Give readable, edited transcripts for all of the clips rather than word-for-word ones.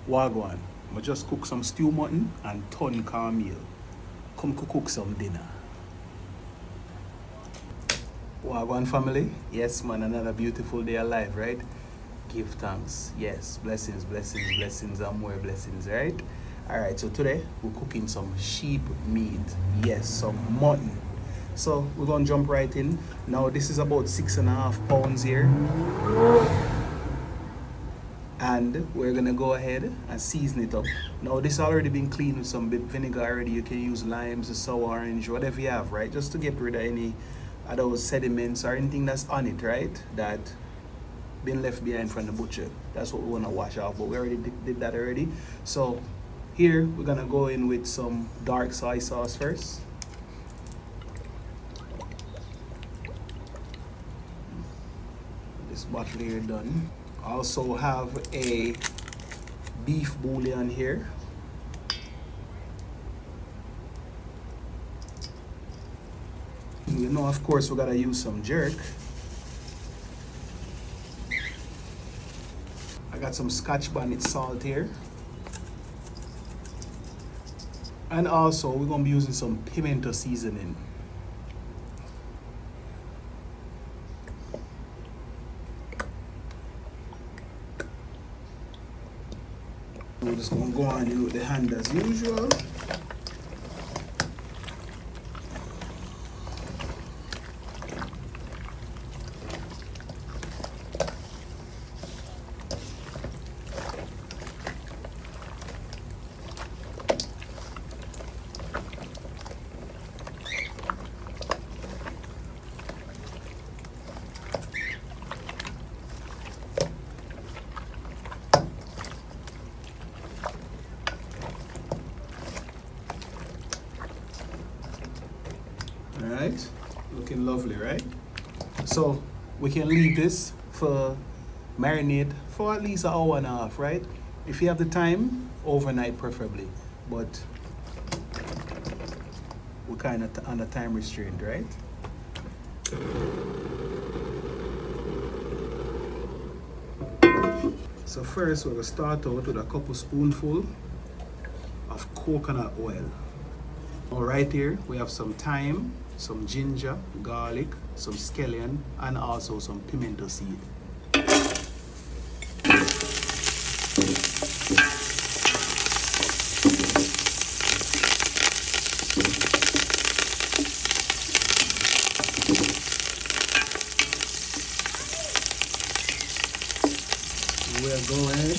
Wagwan. I just cook some stew mutton and turn cornmeal. Come cook some dinner. Wagwan family. Yes man, another beautiful day alive, right? Give thanks. Yes, blessings, blessings, blessings, and more blessings, right? Alright, so today we're cooking some sheep meat. Yes, some mutton. So we're gonna jump right in. Now this is about 6.5 pounds here. And we're gonna go ahead and season it up. Now this already been cleaned with some bit vinegar already. You can use limes, sour orange, whatever you have, right? Just to get rid of any of those sediments or anything that's on it, right? That been left behind from the butcher. That's what we wanna wash off, but we already did that already. So here we're gonna go in with some dark soy sauce first. This bottle here done. Also have a beef bouillon here. You know, of course, we gotta use some jerk. I got some Scotch bonnet salt here. And also, we're gonna be using some pimento seasoning. We're just gonna go on in with the hand as usual. Alright, looking lovely, right? So we can leave this for marinade for at least 1.5 hours, right? If you have the time, overnight preferably, but we're kind of on a time restraint, right? So first we're gonna start out with a couple spoonful of coconut oil. All right, here we have some thyme, some ginger, garlic, some scallion, and also some pimento seed. We're going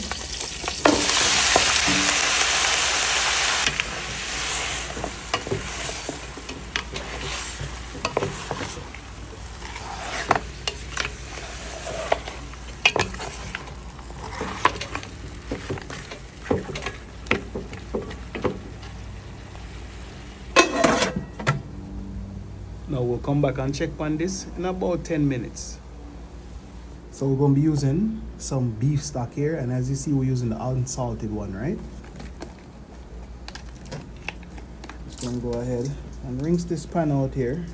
now we'll come back and check on this in about 10 minutes. So we're going to be using some beef stock here, and as you see, we're using the unsalted one, right? Just going to go ahead and rinse this pan out here.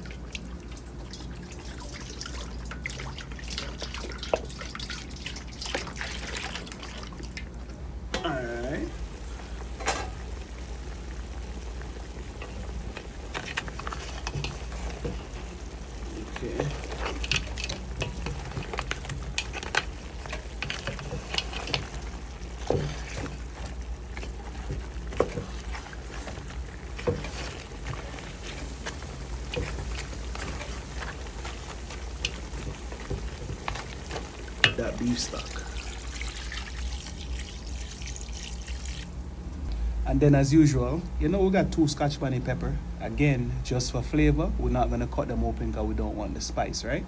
Alright. Okay. That beef stock. And then as usual, you know, we got 2 Scotch bonnet pepper. Again, just for flavor. We're not gonna cut them open because we don't want the spice, right?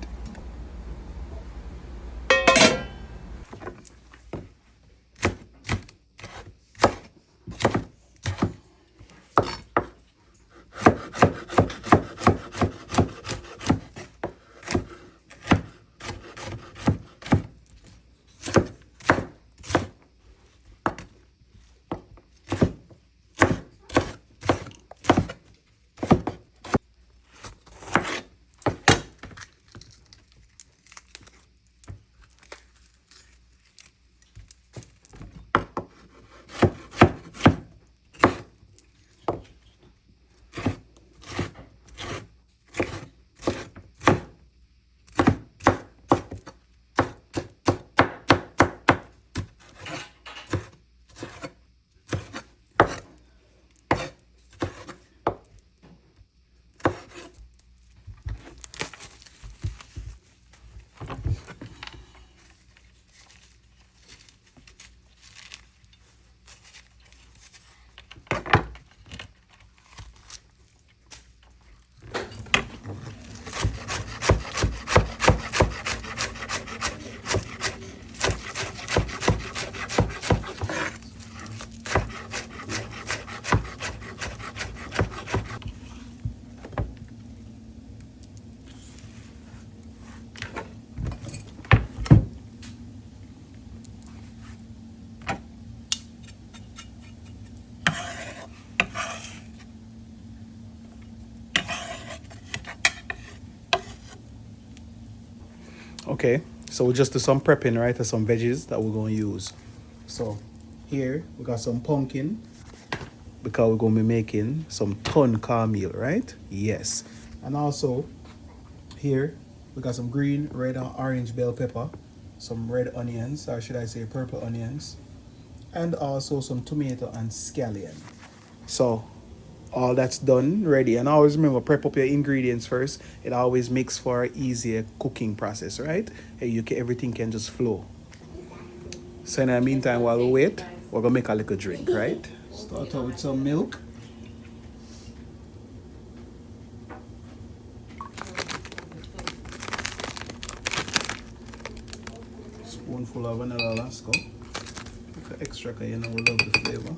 Okay, so we'll just do some prepping, right? Of some veggies that we're going to use. So here we got some pumpkin because we're going to be making some turn cornmeal, right? Yes. And also here we got some green, red, and orange bell pepper, some red onions, or should I say purple onions, and also some tomato and scallion. So all that's done, ready. And always remember, prep up your ingredients first. It always makes for an easier cooking process, right? Hey, everything can just flow. So in the meantime, while we wait, we're gonna make a little drink, right? Start out with some milk. Spoonful of vanilla Lasco. Extra, because you know we love the flavor.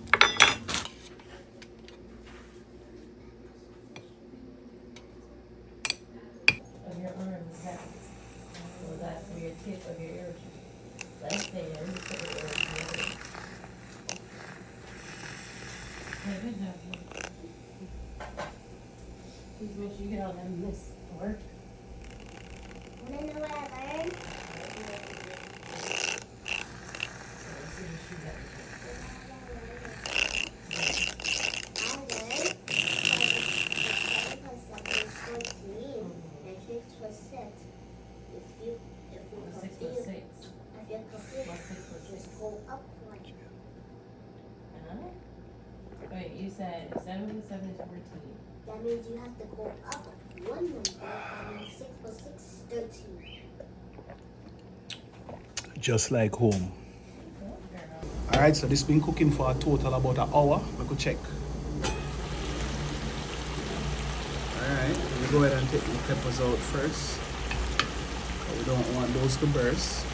Please make sure you get all them mist work. Wanna know what I learned? Wait, you said 7 plus 7 is 14. That means you have to go up one number, and 6 plus 6 is 13. Just like home. Alright, so this been cooking for a total about an hour. We could check. Alright, let me go ahead and take the peppers out first. We don't want those to burst.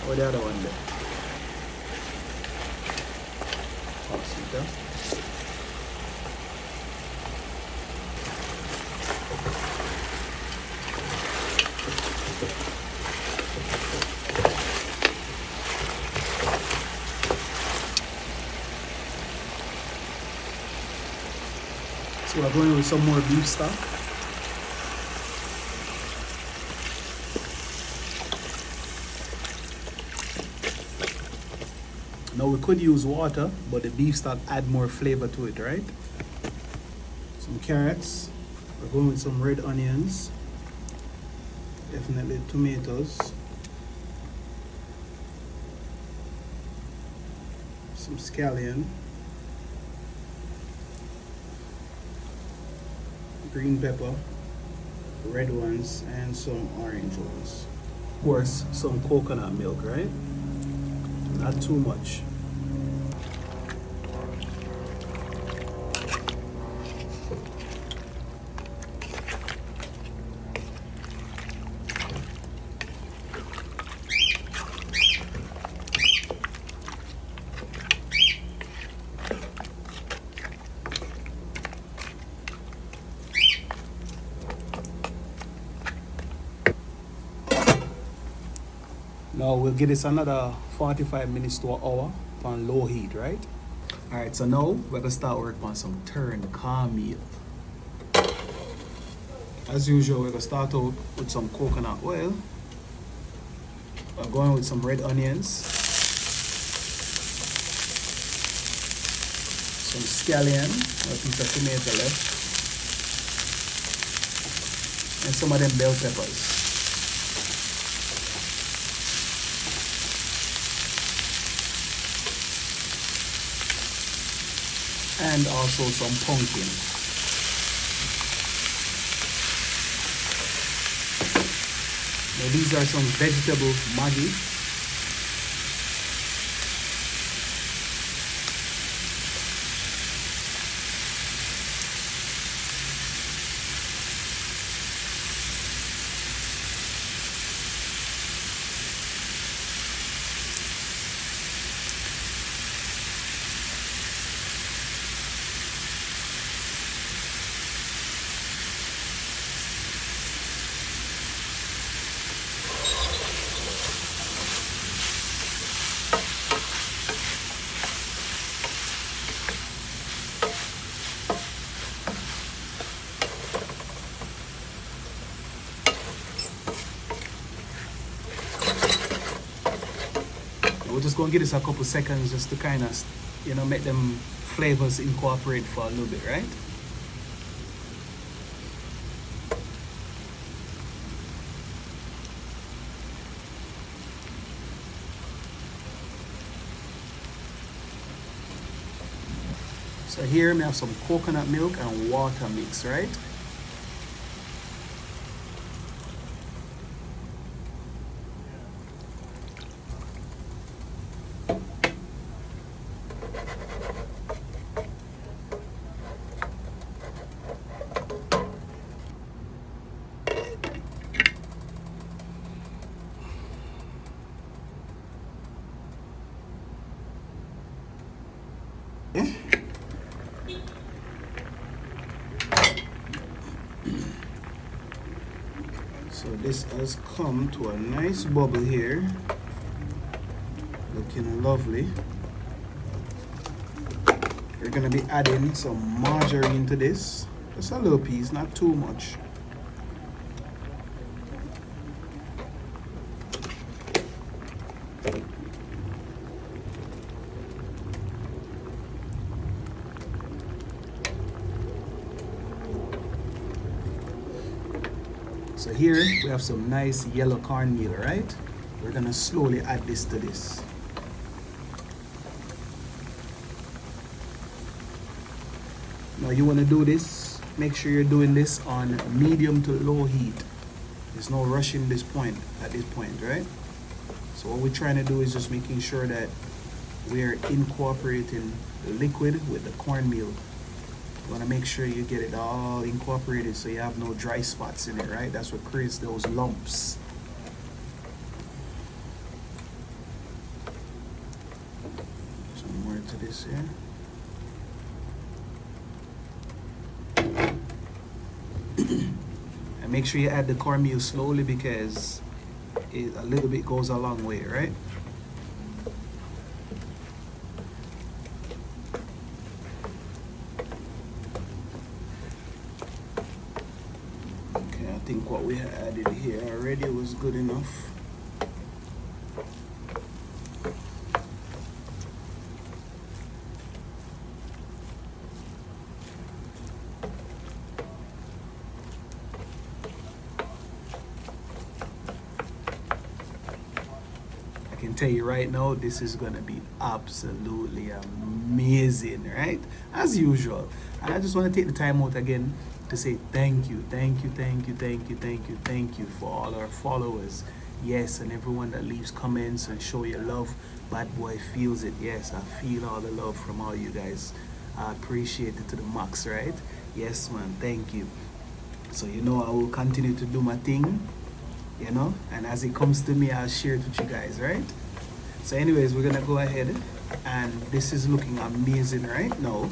Or the other one there. Awesome. So we're going with some more beef stock. Now we could use water, but the beef stock add more flavor to it, right? Some carrots. We're going with some red onions. Definitely tomatoes. Some scallion. Green pepper, red ones, and some orange ones. Of course, some coconut milk, right? Not too much. Now we'll give this another 45 minutes to an hour on low heat, right? Alright, so now we're gonna start work on some turn cornmeal. As usual, we're gonna start out with some coconut oil. We're going with some red onions, some scallion, a piece of tomato left, and some of them bell peppers. And also some pumpkin. Now these are some vegetable Maggi. just gonna give this a couple seconds just to kind of, you know, make them flavors incorporate for a little bit, right? So here we have some coconut milk and water mix, right? So this has come to a nice bubble here, looking lovely. We're gonna be adding some margarine to this, just a little piece, not too much. So here we have some nice yellow cornmeal, right? We're gonna slowly add this to this. Now you wanna do this, make sure you're doing this on medium to low heat. There's no rushing this point, at this point, right? So what we're trying to do is just making sure that we're incorporating the liquid with the cornmeal. You want to make sure you get it all incorporated so you have no dry spots in it, right? That's what creates those lumps. Some more to this here. And make sure you add the cornmeal slowly because a little bit goes a long way, right? I think what we had added here already was good enough. I can tell you right now, this is gonna be absolutely amazing, right? As usual. And I just want to take the time out again to say thank you for all our followers, yes, and everyone that leaves comments and show your love. Badbwoy feels it. Yes, I feel all the love from all you guys. I appreciate it to the max, right? Yes, man, thank you. So you know I will continue to do my thing, you know, and as it comes to me, I'll share it with you guys, right? So anyways, we're gonna go ahead, and this is looking amazing right now.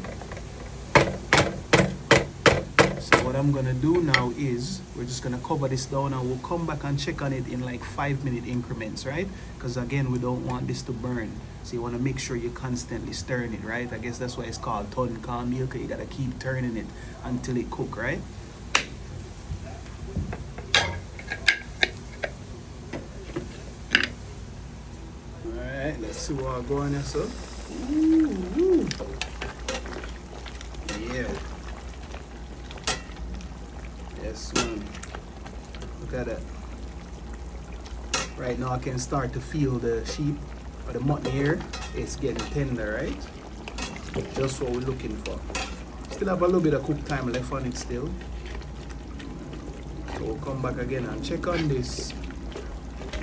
So what I'm gonna do now is we're just gonna cover this down and we'll come back and check on it in like 5-minute increments, right? Because again, we don't want this to burn. So you want to make sure you're constantly stirring it, right? I guess that's why it's called Turn Cornmeal, because you gotta keep turning it until it cooks, right? Alright, let's see what I'm going there, so. Ooh. Yeah. Yes, man. Look at that. Right now I can start to feel the sheep or the mutton here. It's getting tender, right? Just what we're looking for. Still have a little bit of cook time left on it still. So we'll come back again and check on this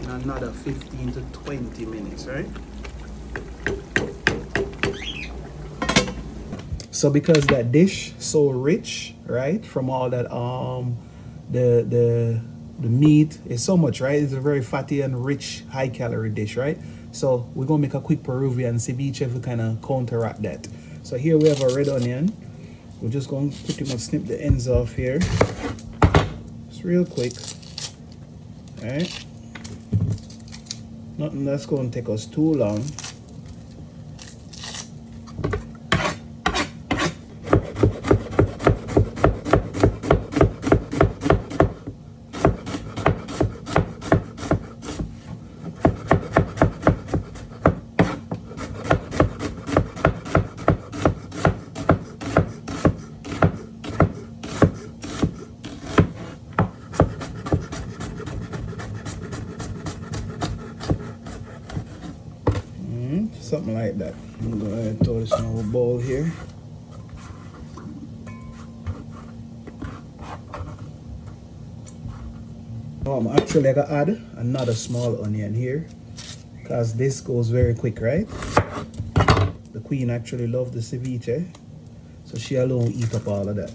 in another 15 to 20 minutes, right? So because that dish so rich, right, from all that the meat is so much, right? It's a very fatty and rich, high calorie dish, right? So we're gonna make a quick Peruvian ceviche to kind of counteract that. So here we have a red onion. We're just going to pretty much snip the ends off here, just real quick. All right, nothing that's going to take us too long. something like that. I'm going to throw this in our bowl here. I'm actually going to add another small onion here because this goes very quick, right? The queen actually loves the ceviche, so she alone will eat up all of that.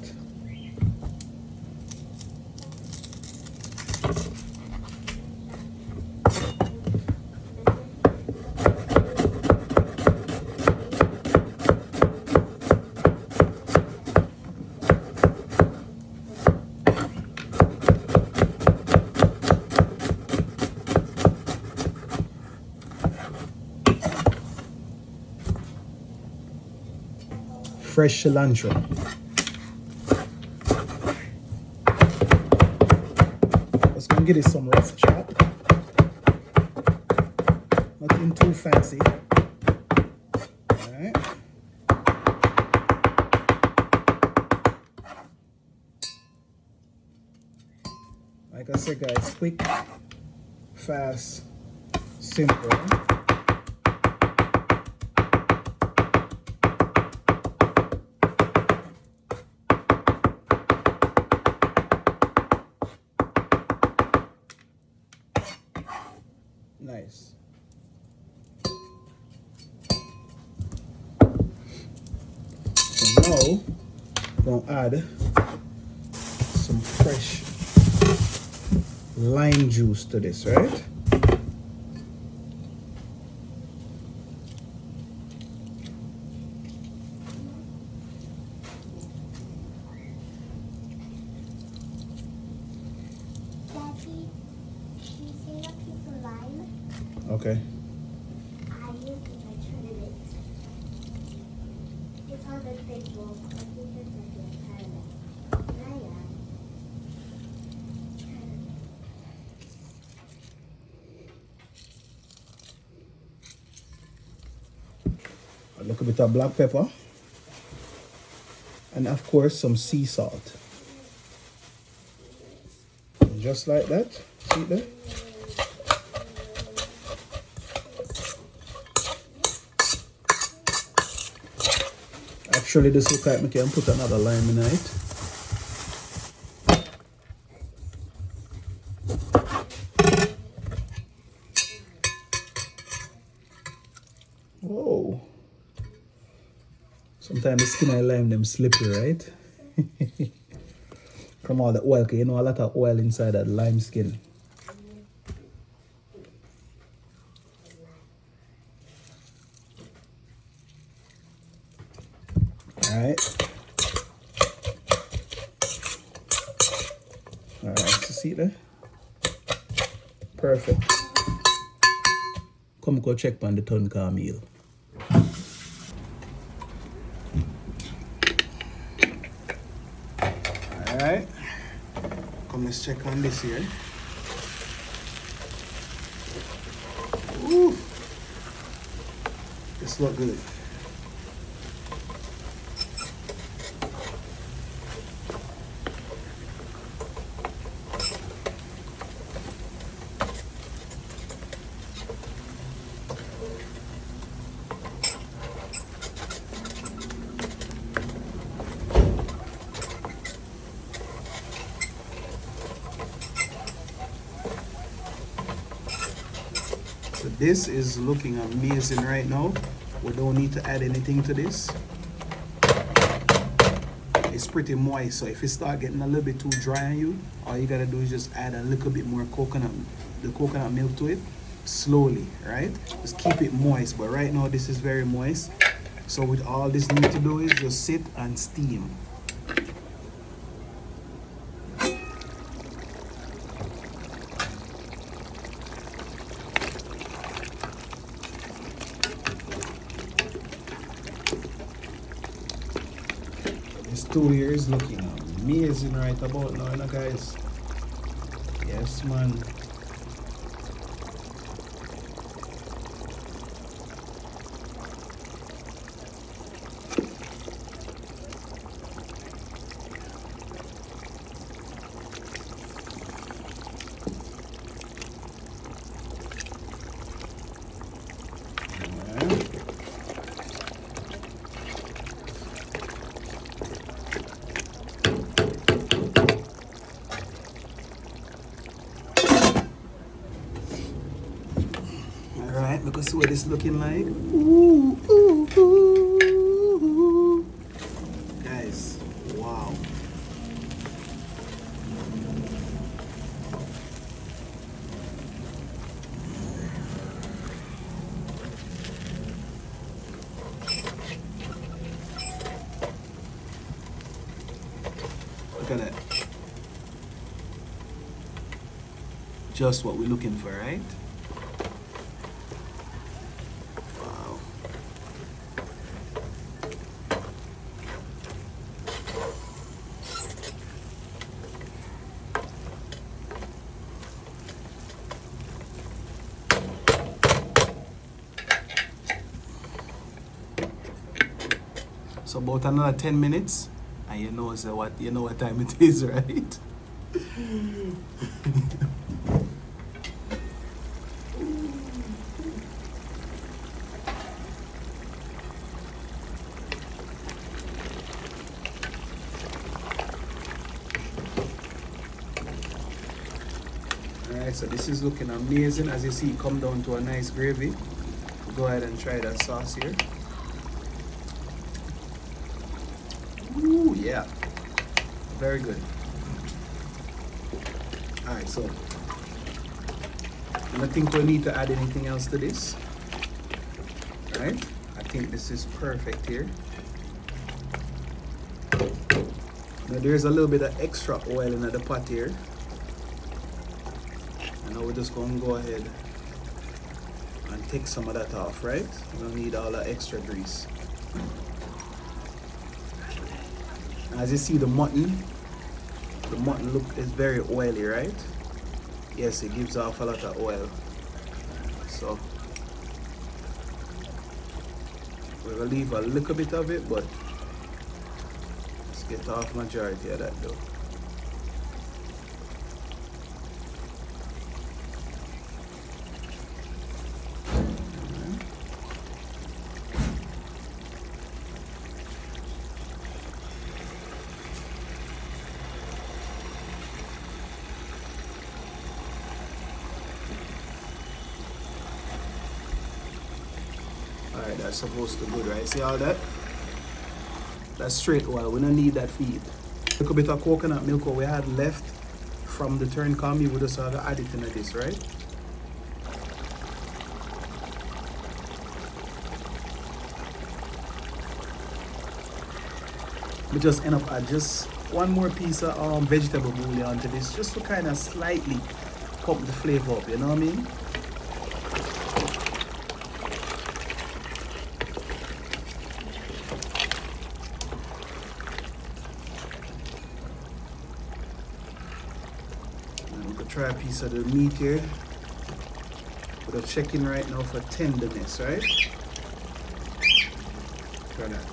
Fresh cilantro. Just gonna give it some rough chop. Nothing too fancy. Alright. Like I said, guys, quick, fast, simple. Nice. So now I'm going to add some fresh lime juice to this, right? Daddy, can you say a piece of lime? Okay. I use it by turning it. It's on the big bowl. I think it's like a caramel. A little bit of black pepper. And of course some sea salt. And just like that. See it there? Actually, this look like I can put another lime in it. Whoa. Sometimes the skin of lime them slippery, right? From all the oil, 'cause you know a lot of oil inside that lime skin. Alright. Alright, so see there? Perfect. Come go check on the Turn Cornmeal. Alright. Come let's check on this here. Ooh. This look good. So this is looking amazing right now. We don't need to add anything to this. It's pretty moist, so if it start getting a little bit too dry on you, all you gotta do is just add a little bit more the coconut milk to it, slowly, right? Just keep it moist, but right now this is very moist. So with all this need to do is just sit and steam. This stew here is looking amazing right about now, you know, guys. Yes, man. Alright. what it's looking like. Ooh, ooh, ooh. Guys, wow. Look at that. Just what we're looking for, right? Wow. So about another 10 minutes, and you know what time it is, right? Alright, so this is looking amazing. As you see, come down to a nice gravy. Go ahead and try that sauce here. Ooh, yeah. Very good. Alright, so I don't think we need to add anything else to this. Alright, I think this is perfect here. Now there's a little bit of extra oil in the pot here. And now we're just going to go ahead and take some of that off, right? We don't need all that extra grease. As you see, the mutton look is very oily, right? Yes, it gives off a lot of oil. So we're gonna leave a little bit of it, but let's get off majority of that though. Alright, that's supposed to be good, right? See all that? That's straight oil. We don't need that feed. A little bit of coconut milk what we had left from the turn cornmeal, we just have to add it into this, right? We just end up add just one more piece of vegetable bouillon to this, just to kind of slightly pump the flavor up, you know what I mean? Try a piece of the meat here. We're checking right now for tenderness, right? Try that.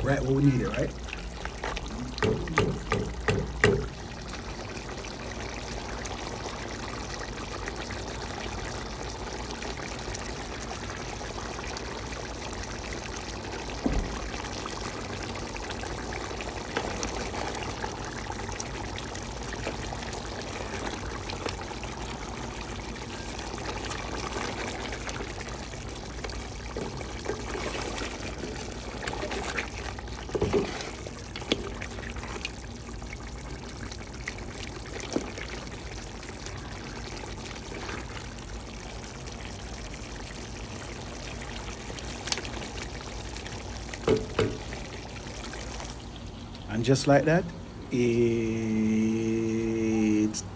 Right where we need it, right? And just like that, it's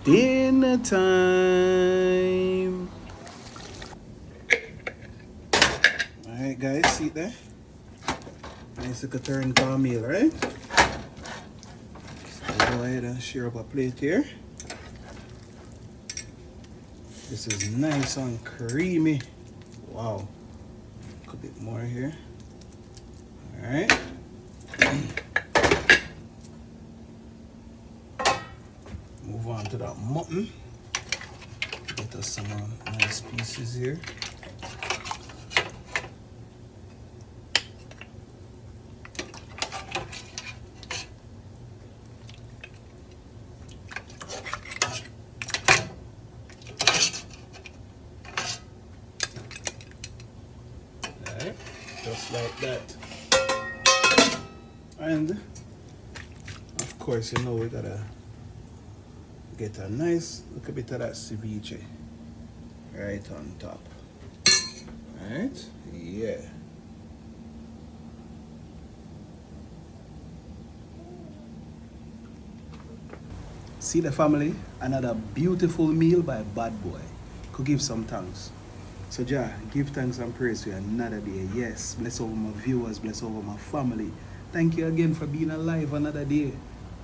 dinner time. Alright guys, see it there? Nice little turn cornmeal, right? go ahead and share up a plate here. This is nice and creamy. Wow. A bit more here. All right. Move on to that mutton. Get us some nice pieces here. Alright, just like that. And of course, you know we gotta get a nice little bit of that ceviche right on top. Alright, yeah. See the family, another beautiful meal by Badbwoy. Could give some thanks. So Jah, give thanks and praise for another day. Yes, bless over my viewers, bless over my family. Thank you again for being alive another day.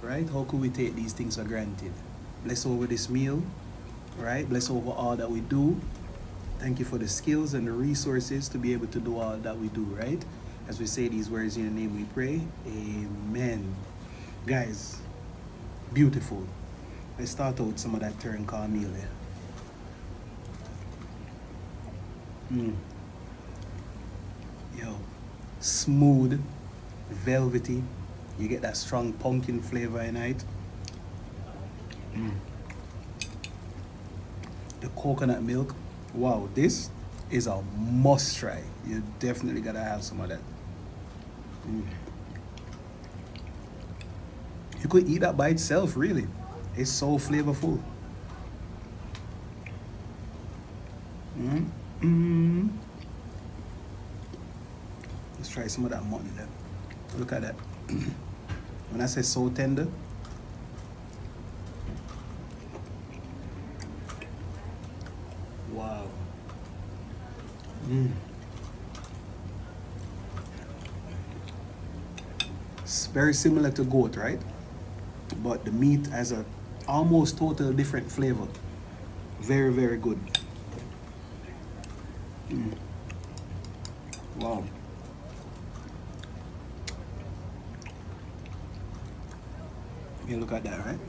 Right? How could we take these things for granted? Bless over this meal, right? Bless over all that we do. Thank you for the skills and the resources to be able to do all that we do, right? As we say these words in your name we pray, amen. Guys, beautiful. Let's start out with some of that Turn Cornmeal there. Yo, smooth, velvety. You get that strong pumpkin flavor in it. The coconut milk. Wow, this is a must try. You definitely gotta have some of that. You could eat that by itself, really. It's so flavorful. Let's try some of that mutton there. Look at that. When I say so tender, wow. It's very similar to goat, right? But the meat has a almost total different flavor. Very, very good. Wow. You look at that, right?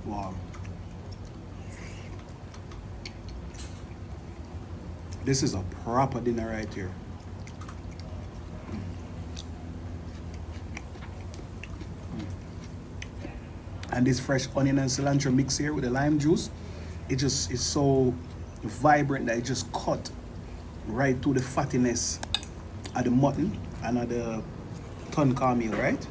Wow. This is a proper dinner right here. And this fresh onion and cilantro mix here with the lime juice, it just is so vibrant that it just cut right to the fattiness of the mutton and of the Turn Cornmeal, right?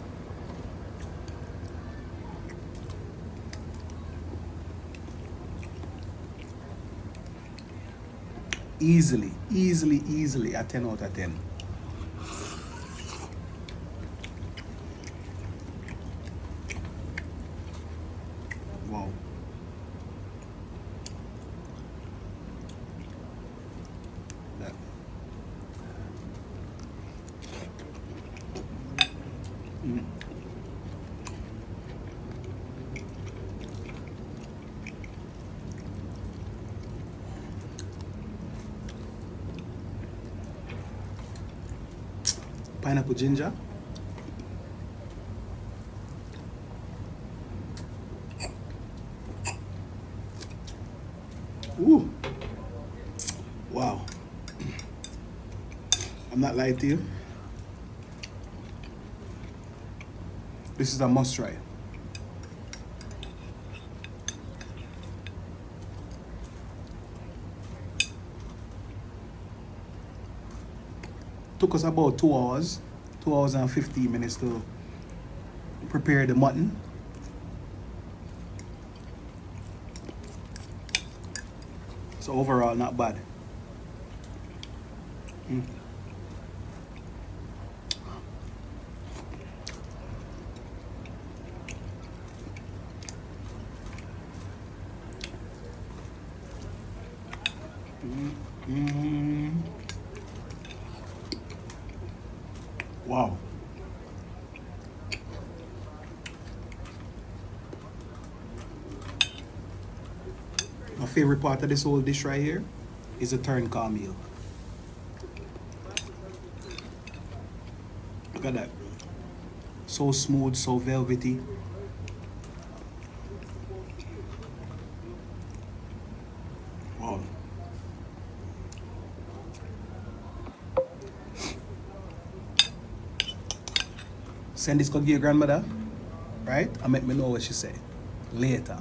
Easily a 10 out of 10. Wow. That. Pineapple ginger. Ooh. Wow. I'm not lying to you. This is a must try. Took us about 2 hours and 15 minutes to prepare the mutton. So overall, not bad. Wow. My favorite part of this whole dish right here is the turn cornmeal. Look at that. So smooth, so velvety. Wow. Send this to your grandmother, right? And make me know what she say later.